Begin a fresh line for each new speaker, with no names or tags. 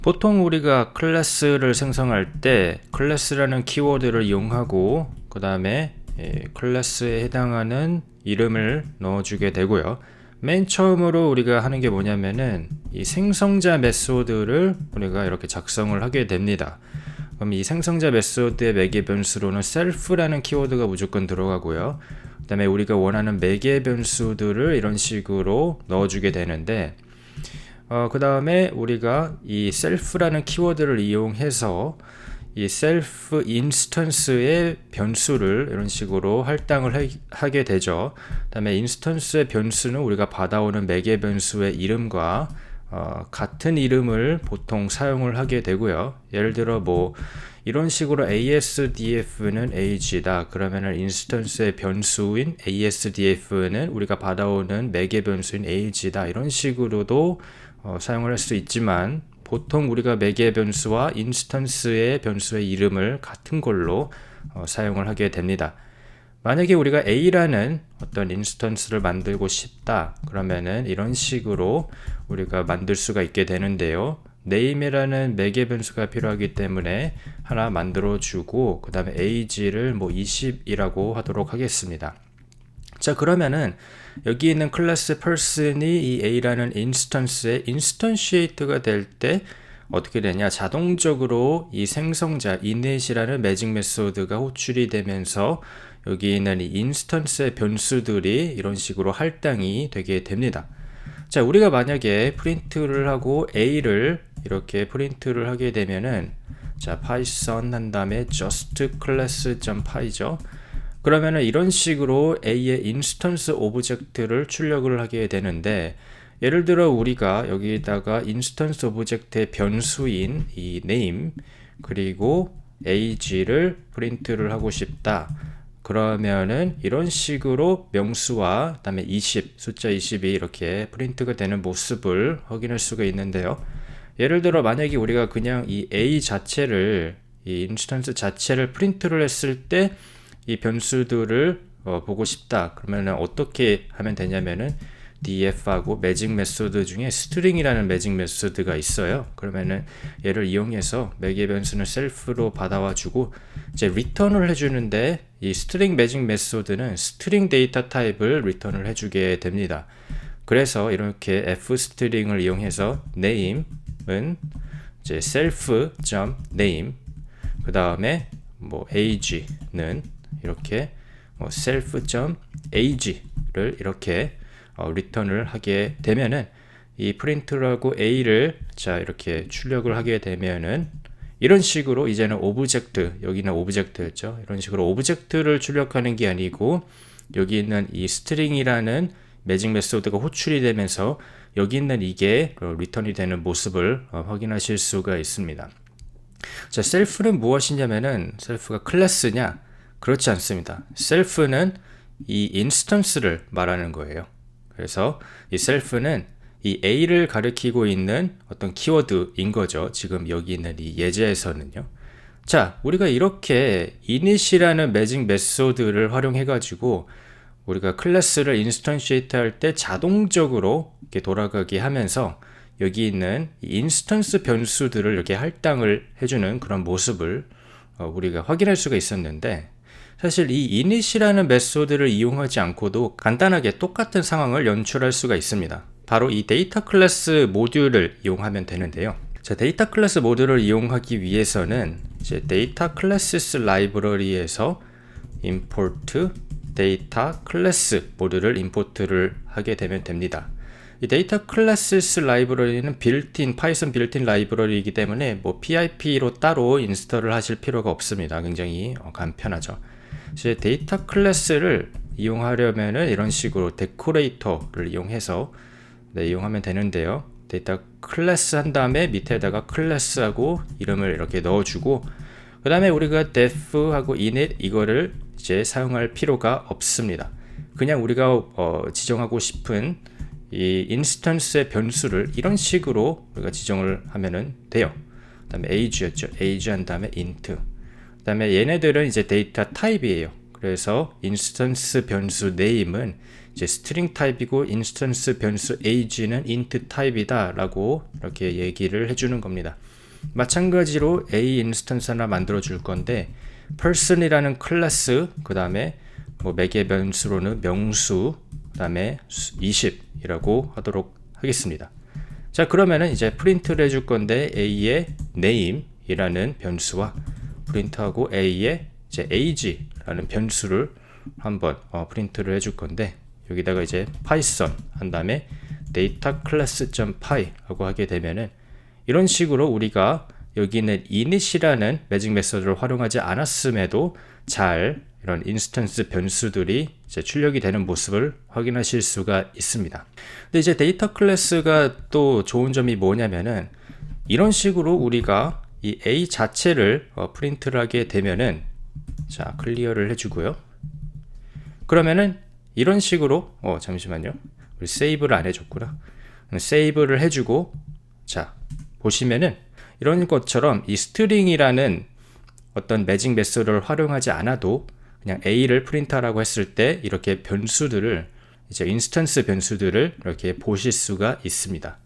보통 우리가 클래스를 생성할 때 클래스라는 키워드를 이용하고 그 다음에 클래스에 해당하는 이름을 넣어주게 되고요. 맨 처음으로 우리가 하는 게 뭐냐면은 이 생성자 메소드를 우리가 이렇게 작성을 하게 됩니다. 그럼 이 생성자 메소드의 매개 변수로는 self라는 키워드가 무조건 들어가고요. 그 다음에 우리가 원하는 매개 변수들을 이런 식으로 넣어주게 되는데 그 다음에 우리가 이 self라는 키워드를 이용해서 이 self 인스턴스의 변수를 이런 식으로 할당을 하게 되죠. 그 다음에 인스턴스의 변수는 우리가 받아오는 매개 변수의 이름과 같은 이름을 보통 사용을 하게 되고요. 예를 들어 뭐 이런 식으로 ASDF는 age다. 그러면은 인스턴스의 변수인 ASDF는 우리가 받아오는 매개 변수인 age다. 이런 식으로도 사용을 할 수 있지만 보통 우리가 매개 변수와 인스턴스의 변수의 이름을 같은 걸로 사용을 하게 됩니다. 만약에 우리가 A라는 어떤 인스턴스를 만들고 싶다 그러면은 이런 식으로 우리가 만들 수가 있게 되는데요. name이라는 매개 변수가 필요하기 때문에 하나 만들어 주고 그 다음에 age를 뭐 20이라고 하도록 하겠습니다. 자, 그러면은 여기 있는 클래스 person이 이 a라는 인스턴스에 인스턴시에이트가 될 때 어떻게 되냐, 자동적으로 이 생성자 init이라는 매직 메소드가 호출이 되면서 여기 있는 이 인스턴스의 변수들이 이런 식으로 할당이 되게 됩니다. 자, 우리가 만약에 프린트를 하고 a를 이렇게 프린트를 하게 되면은 자, python 한 다음에 just class.py죠. 그러면은 이런 식으로 a의 인스턴스 오브젝트를 출력을 하게 되는데, 예를 들어 우리가 여기다가 인스턴스 오브젝트의 변수인 이 name 그리고 age를 프린트를 하고 싶다. 그러면은 이런 식으로 명수와 그다음에 20, 숫자 20이 이렇게 프린트가 되는 모습을 확인할 수가 있는데요. 예를 들어 만약에 우리가 그냥 이 a 자체를 이 인스턴스 자체를 프린트를 했을 때 이 변수들을 보고 싶다. 그러면은 어떻게 하면 되냐면은 df하고 매직 메소드 중에 string이라는 매직 메소드가 있어요. 그러면은 얘를 이용해서 매개 변수는 self로 받아와 주고 이제 return을 해주는데, 이 string 매직 메소드는 string 데이터 타입을 return을 해주게 됩니다. 그래서 이렇게 fstring을 이용해서 name은 이제 self.name 그 다음에 뭐 age는 이렇게 self.age를 이렇게 return을 하게 되면은 이 프린트라고 a를 자 이렇게 출력을 하게 되면은 이런 식으로 이제는 오브젝트, 여기는 오브젝트였죠. 이런 식으로 오브젝트를 출력하는 게 아니고 여기 있는 이 string이라는 매직 메소드가 호출이 되면서 여기 있는 이게 return이 되는 모습을 확인하실 수가 있습니다. 자, self는 무엇이냐면은 self가 클래스냐? 그렇지 않습니다. self는 이 인스턴스를 말하는 거예요. 그래서 이 self는 이 a를 가리키고 있는 어떤 키워드인 거죠. 지금 여기 있는 이 예제에서는요. 자, 우리가 이렇게 init이라는 매직 메소드를 활용해 가지고 우리가 클래스를 인스턴시에이트 할 때 자동적으로 이렇게 돌아가게 하면서 여기 있는 인스턴스 변수들을 이렇게 할당을 해주는 그런 모습을 우리가 확인할 수가 있었는데, 사실 이 init이라는 메소드를 이용하지 않고도 간단하게 똑같은 상황을 연출할 수가 있습니다. 바로 이 데이터 클래스 모듈을 이용하면 되는데요. 자, 데이터 클래스 모듈을 이용하기 위해서는 이제 데이터 클래스스 라이브러리에서 import 데이터 클래스 모듈을 임포트를 하게 되면 됩니다. 이 데이터 클래스스 라이브러리는 파이썬 빌트인 라이브러리이기 때문에 뭐 PIP로 따로 인스톨을 하실 필요가 없습니다. 굉장히 간편하죠. 이제 데이터 클래스를 이용하려면은 이런 식으로 데코레이터를 이용해서 이용하면 되는데요. 데이터 클래스 한 다음에 밑에다가 클래스하고 이름을 이렇게 넣어주고 그 다음에 우리가 def하고 init 이거를 이제 사용할 필요가 없습니다. 그냥 우리가 지정하고 싶은 이 인스턴스의 변수를 이런 식으로 우리가 지정을 하면은 돼요. 그 다음에 age였죠. age 한 다음에 int. 그 다음에 얘네들은 이제 데이터 타입이에요. 그래서 인스턴스 변수 name은 이제 string 타입이고 인스턴스 변수 age는 int 타입이다 라고 이렇게 얘기를 해주는 겁니다. 마찬가지로 A 인스턴스 하나 만들어 줄 건데 person이라는 클래스, 그 다음에 뭐 매개 변수로는 명수, 그 다음에 20이라고 하도록 하겠습니다. 자, 그러면은 이제 프린트를 해줄 건데 A의 name이라는 변수와 프린트하고 A의 이제 age라는 변수를 한번 프린트를 해줄 건데, 여기다가 이제 python 한 다음에 data class.py 하고 하게 되면은 이런 식으로 우리가 여기는 init이라는 매직 메서드를 활용하지 않았음에도 잘 이런 인스턴스 변수들이 이제 출력이 되는 모습을 확인하실 수가 있습니다. 근데 이제 데이터 클래스가 또 좋은 점이 뭐냐면은 이런 식으로 우리가 이 A 자체를 프린트를 하게 되면은, 자, 클리어를 해주고요. 그러면은 이런 식으로 잠시만요. 우리 세이브를 안 해줬구나. 세이브를 해주고, 자, 보시면은 이런 것처럼 이 스트링이라는 어떤 매직 메서드를 활용하지 않아도 그냥 A를 프린트하라고 했을 때 이렇게 변수들을, 이제 인스턴스 변수들을 이렇게 보실 수가 있습니다.